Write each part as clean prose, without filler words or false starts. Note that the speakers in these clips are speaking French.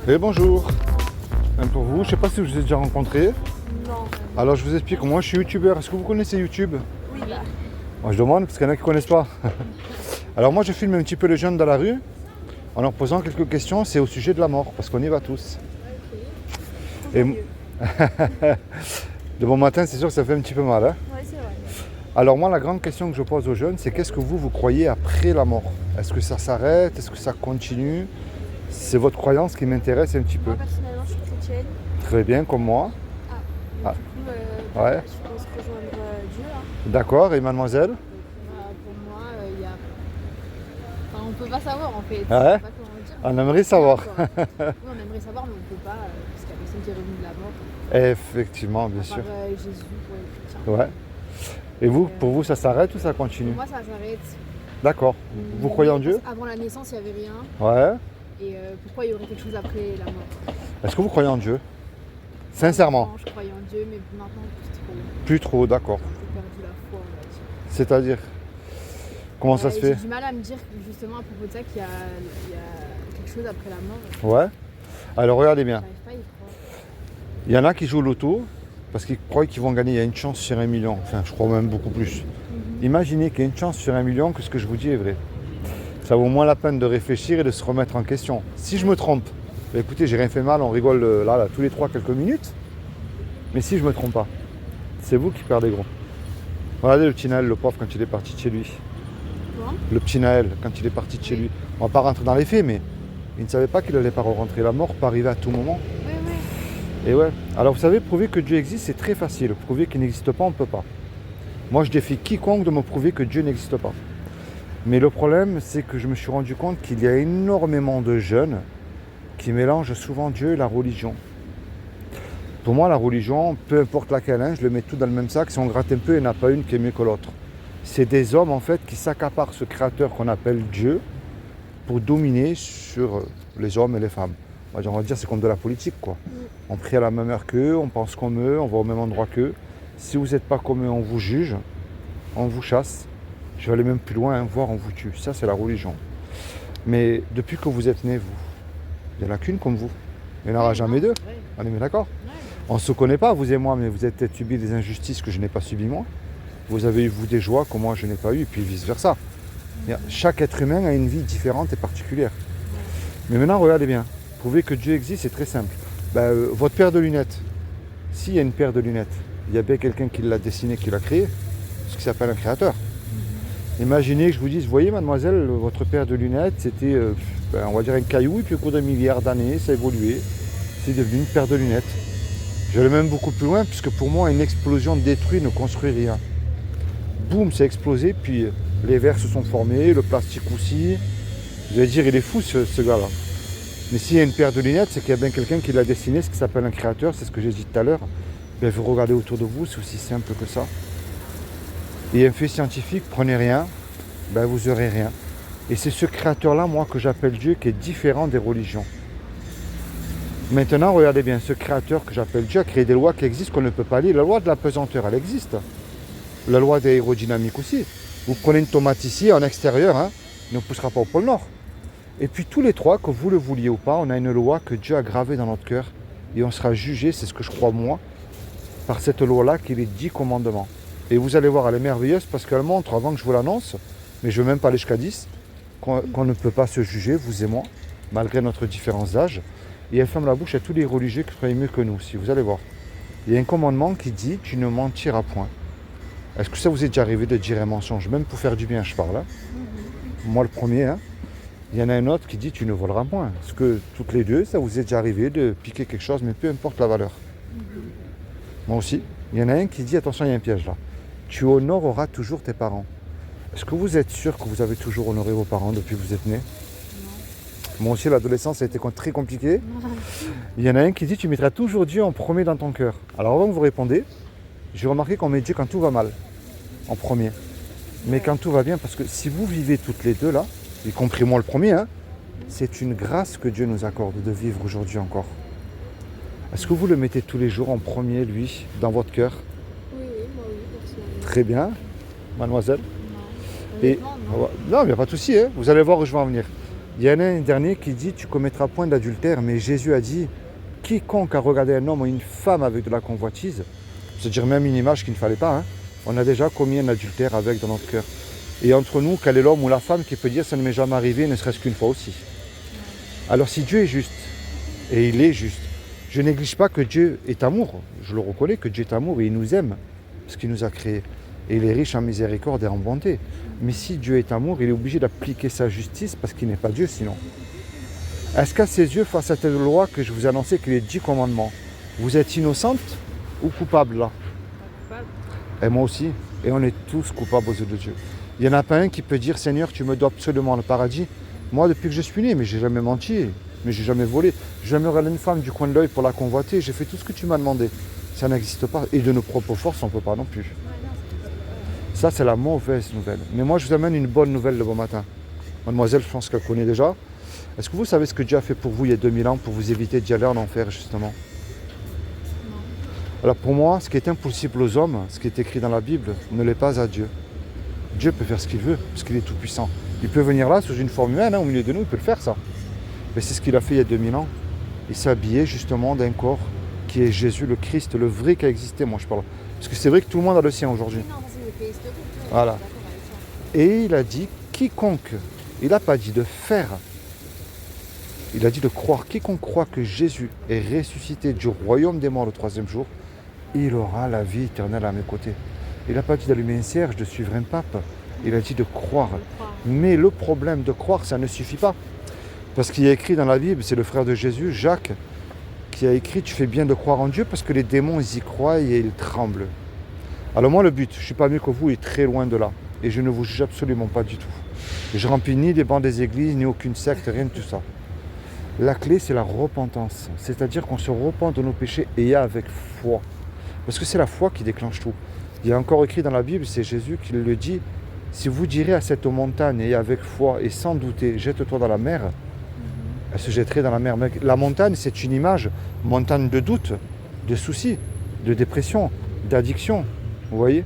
Et bonjour. Même pour vous, je ne sais pas si je vous ai déjà rencontré. Non. Alors je vous explique, moi je suis youtubeur. Est-ce que vous connaissez YouTube? Oui, bah. Moi je demande parce qu'il y en a qui ne connaissent pas. Alors moi je filme un petit peu les jeunes dans la rue en leur posant quelques questions, c'est au sujet de la mort, parce qu'on y va tous. Ok. Et de bon matin, c'est sûr que ça fait un petit peu mal. Hein. Ouais, c'est vrai. Alors moi la grande question que je pose aux jeunes, c'est qu'est-ce que vous croyez après la mort? Est-ce que ça s'arrête? Est-ce que ça continue? C'est votre croyance qui m'intéresse un petit peu. Moi, personnellement, je suis chrétienne. Très bien, comme moi. Donc, Ah. du coup, Ouais. je pense rejoindre Dieu, là. D'accord, et mademoiselle? Pour moi, il y a... Enfin, on peut pas savoir, en fait. Ah ouais. Je sais pas comment dire. On aimerait savoir. Oui, on aimerait savoir, mais on peut pas, parce qu'il y a personne qui est revenu de la mort. Effectivement, bien À sûr. part Jésus pour les chrétiens. Ouais. Et vous, pour vous, ça s'arrête ou ça continue? Pour moi, ça s'arrête. D'accord. Vous croyez en Dieu? Avant la naissance, il n'y avait rien. Ouais. Et pourquoi il y aurait quelque chose après la mort? Est-ce que vous croyez en Dieu? Sincèrement? Non, je croyais en Dieu, mais maintenant, plus trop. Plus trop, d'accord. J'ai perdu la foi, on va dire. C'est-à-dire? Comment ça se fait? J'ai du mal à me dire justement à propos de ça qu'il y a quelque chose après la mort. Ouais. Alors regardez bien. J'arrive pas à y croire. Il y en a qui jouent au loto parce qu'ils croient qu'ils vont gagner. Il y a une chance sur 1 million. Enfin, je crois même beaucoup plus. Imaginez qu'il y a une chance sur 1 million que ce que je vous dis est vrai. Ça vaut moins la peine de réfléchir et de se remettre en question. Si je me trompe, bah écoutez, j'ai rien fait mal, on rigole là, tous les 3 quelques minutes. Mais si je me trompe pas, c'est vous qui perdez gros. Regardez le petit Naël, le pauvre, quand il est parti de chez lui. Bon. Le petit Naël, quand il est parti de chez lui. On va pas rentrer dans les faits, mais il ne savait pas qu'il allait pas rentrer. La mort peut arriver à tout moment. Oui, oui. Et ouais. Alors vous savez, prouver que Dieu existe, c'est très facile. Prouver qu'il n'existe pas, on ne peut pas. Moi, je défie quiconque de me prouver que Dieu n'existe pas. Mais le problème, c'est que je me suis rendu compte qu'il y a énormément de jeunes qui mélangent souvent Dieu et la religion. Pour moi, la religion, peu importe laquelle, hein, je le mets tout dans le même sac. Si on gratte un peu, il n'y en a pas une qui est mieux que l'autre. C'est des hommes, en fait, qui s'accaparent ce créateur qu'on appelle Dieu pour dominer sur les hommes et les femmes. On va dire c'est comme de la politique, quoi. On prie à la même heure qu'eux, on pense comme eux, on va au même endroit qu'eux. Si vous n'êtes pas comme eux, on vous juge, on vous chasse. Je vais aller même plus loin, hein, voire on vous tue. Ça, c'est la religion. Mais depuis que vous êtes nés, vous, il n'y en a qu'une comme vous. Il n'y en aura jamais deux. Ouais. On est bien d'accord? Ouais. On ne se connaît pas, vous et moi, mais vous avez peut-être subi des injustices que je n'ai pas subies moi. Vous avez eu, vous, des joies que moi, je n'ai pas eu, et puis vice-versa. Chaque être humain a une vie différente et particulière. Mais maintenant, regardez bien. Prouver que Dieu existe, c'est très simple. Votre paire de lunettes, s'il y a une paire de lunettes, il y a bien quelqu'un qui l'a dessiné, qui l'a créé, ce qui s'appelle un créateur. Imaginez que je vous dise, voyez mademoiselle, votre paire de lunettes, c'était, on va dire un caillou, et puis au cours d'un milliard d'années, ça a évolué. C'est devenu une paire de lunettes. Je vais même beaucoup plus loin, puisque pour moi, une explosion détruit ne construit rien. Boum, ça a explosé, puis les verres se sont formés, le plastique aussi. Vous allez dire, il est fou ce gars-là. Mais s'il y a une paire de lunettes, c'est qu'il y a bien quelqu'un qui l'a dessiné, ce qui s'appelle un créateur, c'est ce que j'ai dit tout à l'heure. Vous regardez autour de vous, c'est aussi simple que ça. Et un fait scientifique, prenez rien, vous aurez rien. Et c'est ce créateur-là, moi, que j'appelle Dieu, qui est différent des religions. Maintenant, regardez bien, ce créateur que j'appelle Dieu a créé des lois qui existent qu'on ne peut pas lire. La loi de la pesanteur, elle existe. La loi de l'aérodynamique aussi. Vous prenez une tomate ici, en extérieur, hein, elle ne poussera pas au pôle Nord. Et puis tous les trois, que vous le vouliez ou pas, on a une loi que Dieu a gravée dans notre cœur. Et on sera jugé, c'est ce que je crois moi, par cette loi-là qui est les 10 commandements. Et vous allez voir, elle est merveilleuse parce qu'elle montre, avant que je vous l'annonce, mais je ne veux même pas aller jusqu'à 10, qu'on ne peut pas se juger, vous et moi, malgré notre différence d'âge. Et elle ferme la bouche à tous les religieux qui croient mieux que nous, si vous allez voir. Il y a un commandement qui dit, tu ne mentiras point. Est-ce que ça vous est déjà arrivé de dire un mensonge, même pour faire du bien, je parle, hein? Moi le premier, hein. Il y en a un autre qui dit, tu ne voleras point. Est-ce que toutes les deux, ça vous est déjà arrivé de piquer quelque chose, mais peu importe la valeur? Moi aussi. Il y en a un qui dit, attention, il y a un piège là. Tu honoreras toujours tes parents. Est-ce que vous êtes sûr que vous avez toujours honoré vos parents depuis que vous êtes nés? Moi aussi, l'adolescence a été très compliqué. Il y en a un qui dit, tu mettras toujours Dieu en premier dans ton cœur. Alors avant que vous répondez, j'ai remarqué qu'on met Dieu quand tout va mal, en premier. Mais quand tout va bien, parce que si vous vivez toutes les deux là, y compris moi le premier, hein, c'est une grâce que Dieu nous accorde de vivre aujourd'hui encore. Est-ce que vous le mettez tous les jours en premier, lui, dans votre cœur? Oui, moi oui, personnellement. Très bien, mademoiselle. Non. Et Honnêtement, non. non, il n'y a pas de souci, hein. Vous allez voir où je vais en venir. Il y en a un dernier qui dit tu commettras point d'adultère, mais Jésus a dit quiconque a regardé un homme ou une femme avec de la convoitise, c'est-à-dire même une image qu'il ne fallait pas, hein, on a déjà commis un adultère avec dans notre cœur. Et entre nous, quel est l'homme ou la femme qui peut dire ça ne m'est jamais arrivé, ne serait-ce qu'une fois aussi. Alors si Dieu est juste, et il est juste, je ne néglige pas que Dieu est amour, je le reconnais que Dieu est amour et il nous aime, parce qu'il nous a créés. Et il est riche en miséricorde et en bonté. Mais si Dieu est amour, il est obligé d'appliquer sa justice parce qu'il n'est pas Dieu sinon. Est-ce qu'à ses yeux, face à cette loi que je vous ai annoncée, que les 10 commandements, vous êtes innocente ou coupable là? Coupable. Et moi aussi. Et on est tous coupables aux yeux de Dieu. Il n'y en a pas un qui peut dire Seigneur, tu me dois absolument le paradis. Moi, depuis que je suis né, mais j'ai jamais menti, mais j'ai jamais volé. J'ai jamais regardé une femme du coin de l'œil pour la convoiter. J'ai fait tout ce que tu m'as demandé. Ça n'existe pas. Et de nos propres forces, on ne peut pas non plus. Ouais, non, Ça, c'est la mauvaise nouvelle. Mais moi, je vous amène une bonne nouvelle le bon matin. Mademoiselle, je pense qu'elle connaît déjà. Est-ce que vous savez ce que Dieu a fait pour vous il y a 2000 ans pour vous éviter d'y aller en enfer, justement? non. Alors pour moi, ce qui est impossible aux hommes, ce qui est écrit dans la Bible, ne l'est pas à Dieu. Dieu peut faire ce qu'il veut, parce qu'il est tout-puissant. Il peut venir là, sous une forme humaine, au milieu de nous, il peut le faire, ça. Mais c'est ce qu'il a fait il y a 2000 ans. Il s'est habillé, justement, d'un corps qui est Jésus, le Christ, le vrai qui a existé, moi je parle. Parce que c'est vrai que tout le monde a le sien aujourd'hui. Oui, non, ça, c'est le pays historique. Ouais, Voilà. je suis d'accord avec ça. Et il a dit quiconque, il n'a pas dit de faire, il a dit de croire. Quiconque croit que Jésus est ressuscité du royaume des morts le 3e jour, il aura la vie éternelle à mes côtés. Il n'a pas dit d'allumer un cierge, de suivre un pape. Il a dit de croire. Je crois. Mais le problème de croire, ça ne suffit pas. Parce qu'il y a écrit dans la Bible, c'est le frère de Jésus, Jacques, qui a écrit « Tu fais bien de croire en Dieu parce que les démons, ils y croient et ils tremblent. » Alors moi, le but, je ne suis pas mieux que vous et très loin de là. Et je ne vous juge absolument pas du tout. Je remplis ni les bancs des églises, ni aucune secte, rien de tout ça. La clé, c'est la repentance. C'est-à-dire qu'on se repent de nos péchés et avec foi. Parce que c'est la foi qui déclenche tout. Il y a encore écrit dans la Bible, c'est Jésus qui le dit, si vous direz à cette montagne et avec foi et sans douter, jette-toi dans la mer, elle se jetterait dans la mer. Mais la montagne, c'est une image, montagne de doute, de soucis, de dépression, d'addiction. Vous voyez?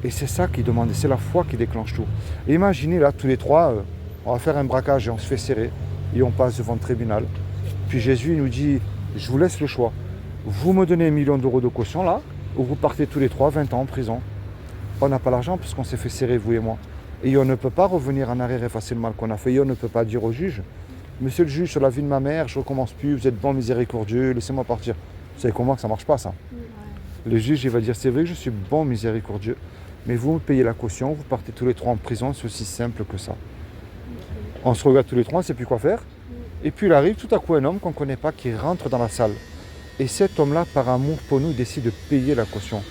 Et c'est ça qui demande, c'est la foi qui déclenche tout. Et imaginez là, tous les trois, on va faire un braquage et on se fait serrer, et on passe devant le tribunal. Puis Jésus nous dit, je vous laisse le choix. Vous me donnez 1 million d'euros de caution là, ou vous partez tous les trois 20 ans en prison. On n'a pas l'argent parce qu'on s'est fait serrer, vous et moi. Et on ne peut pas revenir en arrière et effacer le mal qu'on a fait. Et on ne peut pas dire au juge, monsieur le juge, sur la vie de ma mère, je ne recommence plus, vous êtes bon, miséricordieux, laissez-moi partir. Vous savez comment que ça ne marche pas ça? Ouais. Le juge, il va dire, c'est vrai que je suis bon, miséricordieux, mais vous me payez la caution, vous partez tous les trois en prison, c'est aussi simple que ça. On se regarde tous les trois, on ne sait plus quoi faire. Et puis il arrive tout à coup un homme qu'on ne connaît pas qui rentre dans la salle. Et cet homme-là, par amour pour nous, décide de payer la caution.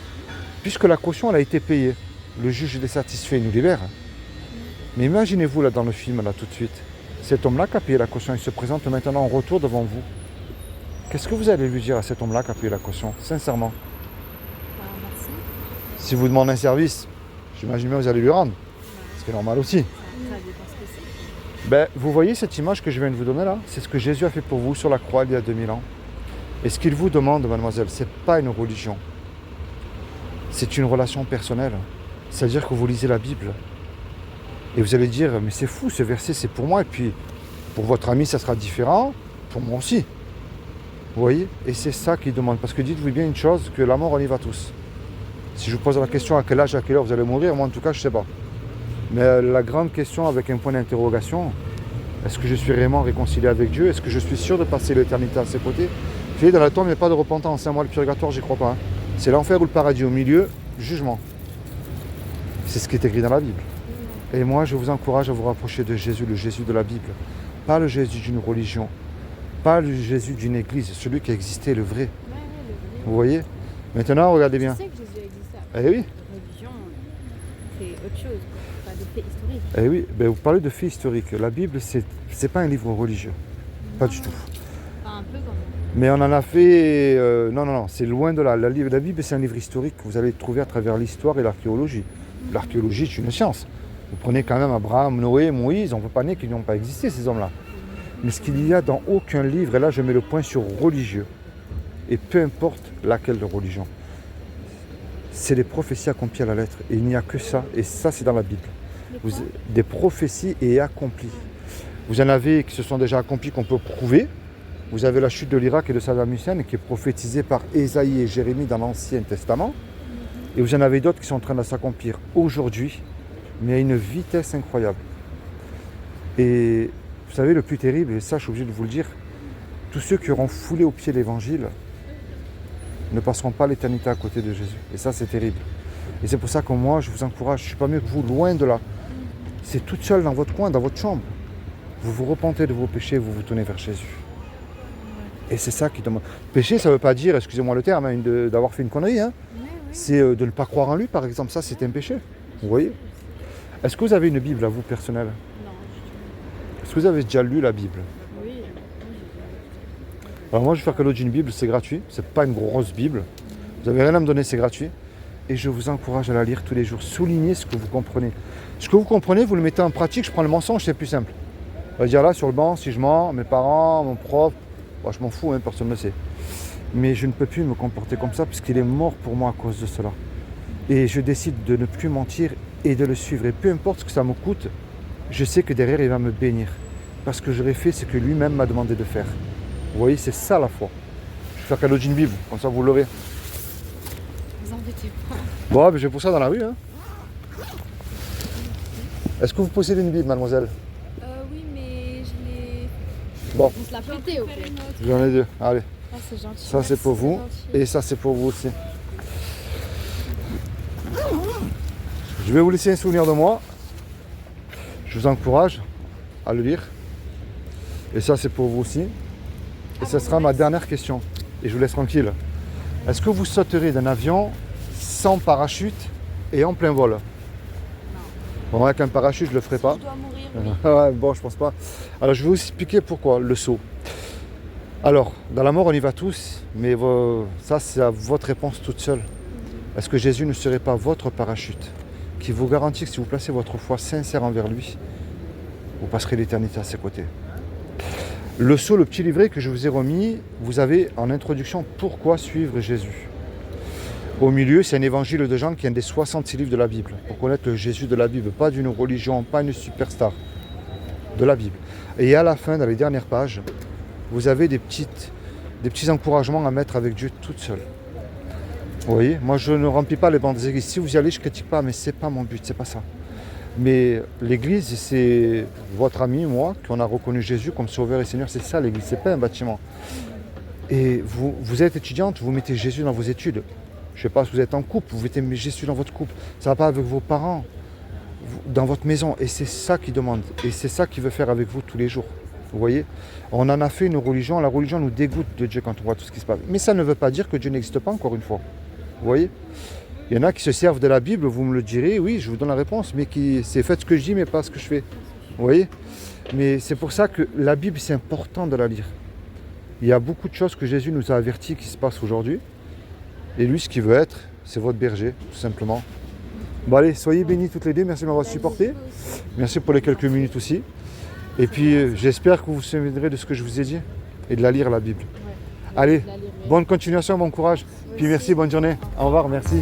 Puisque la caution, elle a été payée. Le juge est satisfait, il nous libère. Mais imaginez-vous là dans le film, là tout de suite, cet homme-là qui a payé la caution, il se présente maintenant en retour devant vous. Qu'est-ce que vous allez lui dire à cet homme-là qui a payé la caution, sincèrement? Bah, merci. Si vous demandez un service, j'imagine bien que vous allez lui rendre. Ce qui est normal aussi. Ça dépend ce que c'est. Ben, vous voyez cette image que je viens de vous donner là? C'est ce que Jésus a fait pour vous sur la croix il y a 2000 ans. Et ce qu'il vous demande, mademoiselle, ce n'est pas une religion. C'est une relation personnelle. C'est-à-dire que vous lisez la Bible. Et vous allez dire, mais c'est fou, ce verset, c'est pour moi. Et puis, pour votre ami, ça sera différent. Pour moi aussi. Vous voyez? Et c'est ça qu'il demande. Parce que dites-vous bien une chose, que la mort, on y va tous. Si je vous pose la question à quel âge, à quelle heure vous allez mourir, moi en tout cas, je ne sais pas. Mais la grande question avec un point d'interrogation, est-ce que je suis vraiment réconcilié avec Dieu? Est-ce que je suis sûr de passer l'éternité à ses côtés? Vous savez, dans la tombe, il n'y a pas de repentance. Moi, le purgatoire, j'y crois pas. C'est l'enfer ou le paradis. Au milieu, jugement. C'est ce qui est écrit dans la Bible. Et moi, je vous encourage à vous rapprocher de Jésus, le Jésus de la Bible. Pas le Jésus d'une religion. Pas le Jésus d'une église. Celui qui a existé, le vrai. Ouais, le vrai. Vous voyez? Maintenant, regardez bien. Je sais que Jésus a existé. Eh oui. La religion, c'est autre chose. Pas des faits historiques. Eh oui, ben vous parlez de faits historiques. La Bible, c'est pas un livre religieux. Pas du tout. Enfin, un peu quand même. Mais on en a fait... non, c'est loin de là. La Bible, c'est un livre historique que vous allez trouver à travers l'histoire et l'archéologie. L'archéologie, c'est une science. Vous prenez quand même Abraham, Noé, Moïse, on ne peut pas nier qu'ils n'ont pas existé, ces hommes-là. Mais ce qu'il y a dans aucun livre, et là je mets le point sur religieux, et peu importe laquelle de religion, c'est des prophéties accomplies à la lettre. Et il n'y a que ça, et ça c'est dans la Bible. Des prophéties et accomplies. Vous en avez qui se sont déjà accomplis, qu'on peut prouver. Vous avez la chute de l'Irak et de Saddam Hussein qui est prophétisée par Ésaïe et Jérémie dans l'Ancien Testament. Et vous en avez d'autres qui sont en train de s'accomplir aujourd'hui, mais à une vitesse incroyable. Et vous savez, le plus terrible, et ça je suis obligé de vous le dire, tous ceux qui auront foulé au pied l'évangile ne passeront pas l'éternité à côté de Jésus. Et ça, c'est terrible. Et c'est pour ça que moi, je vous encourage, je ne suis pas mieux que vous, loin de là. C'est toute seule dans votre coin, dans votre chambre. Vous vous repentez de vos péchés, vous vous tournez vers Jésus. Et c'est ça qui demande. Péché, ça ne veut pas dire, excusez-moi le terme, d'avoir fait une connerie. Hein. C'est de ne pas croire en lui, par exemple. Ça, c'est un péché. Vous voyez? Est-ce que vous avez une Bible à vous, personnelle? Non, Est-ce que vous avez déjà lu la Bible? oui. Alors moi, je vais faire cadeau d'une Bible, c'est gratuit. C'est pas une grosse Bible. Vous n'avez rien à me donner, c'est gratuit. Et je vous encourage à la lire tous les jours. Soulignez ce que vous comprenez. Ce que vous comprenez, vous le mettez en pratique. Je prends le mensonge, c'est plus simple. On va dire là, sur le banc, si je mens, mes parents, mon prof, bon, je m'en fous, hein, personne ne le sait. Mais je ne peux plus me comporter comme ça, parce qu'il est mort pour moi à cause de cela. Et je décide de ne plus mentir et de le suivre. Et peu importe ce que ça me coûte, je sais que derrière, il va me bénir. Parce que j'aurais fait ce que lui-même m'a demandé de faire. Vous voyez, c'est ça la foi. Je vais faire cadeau d'une Bible, comme ça vous l'aurez. Vous embêtez pas. Bon, j'ai pour ça dans la rue. Hein. Est-ce que vous possédez une Bible, mademoiselle? Oui, mais je l'ai. Bon, On se l'a prêté au fait. j'en ai deux. Allez, Ah, c'est gentil. ça c'est pour vous. Et ça c'est pour vous aussi. Je vais vous laisser un souvenir de moi. Je vous encourage à le lire. Et ça c'est pour vous aussi. Et ce sera ma dernière question. Et je vous laisse tranquille. Est-ce que vous sauterez d'un avion sans parachute et en plein vol? Bon, avec un parachute, je ne le ferai pas. Je dois mourir, oui. Ouais, bon, je pense pas. Alors, je vais vous expliquer pourquoi le saut. Alors, dans la mort, on y va tous, mais ça, c'est à votre réponse toute seule. Est-ce que Jésus ne serait pas votre parachute qui vous garantit que si vous placez votre foi sincère envers lui, vous passerez l'éternité à ses côtés? Le saut, le petit livret que je vous ai remis, vous avez en introduction pourquoi suivre Jésus. Au milieu, c'est un évangile de Jean qui est un des 66 livres de la Bible, pour connaître le Jésus de la Bible, pas d'une religion, pas une superstar, de la Bible. Et à la fin, dans les dernières pages, vous avez des petits encouragements à mettre avec Dieu toute seule. Vous voyez, moi je ne remplis pas les bancs des églises. Si vous y allez, je ne critique pas, mais ce n'est pas mon but, c'est pas ça. Mais l'église, c'est votre ami, moi, qu'on a reconnu Jésus comme Sauveur et Seigneur, c'est ça l'église, c'est pas un bâtiment. Et vous êtes étudiante, vous mettez Jésus dans vos études. Je ne sais pas si vous êtes en couple, vous mettez Jésus dans votre couple. Ça ne va pas avec vos parents, dans votre maison. Et c'est ça qu'il demande. Et c'est ça qu'il veut faire avec vous tous les jours. Vous voyez? On en a fait une religion. La religion nous dégoûte de Dieu quand on voit tout ce qui se passe. Mais ça ne veut pas dire que Dieu n'existe pas, encore une fois. Vous voyez? Il y en a qui se servent de la Bible, vous me le direz, oui, je vous donne la réponse, mais c'est faites ce que je dis, mais pas ce que je fais. Vous voyez? Mais c'est pour ça que la Bible, c'est important de la lire. Il y a beaucoup de choses que Jésus nous a avertis qui se passent aujourd'hui. Et lui, ce qu'il veut être, c'est votre berger, tout simplement. Bon allez, soyez bénis toutes les deux, merci de m'avoir supporté. Merci pour les quelques minutes aussi. Et puis, j'espère que vous vous souviendrez de ce que je vous ai dit et de la lire, la Bible. Ouais. Allez, La lire, ouais. bonne continuation, bon courage. Puis merci, bonne journée. Au revoir, merci.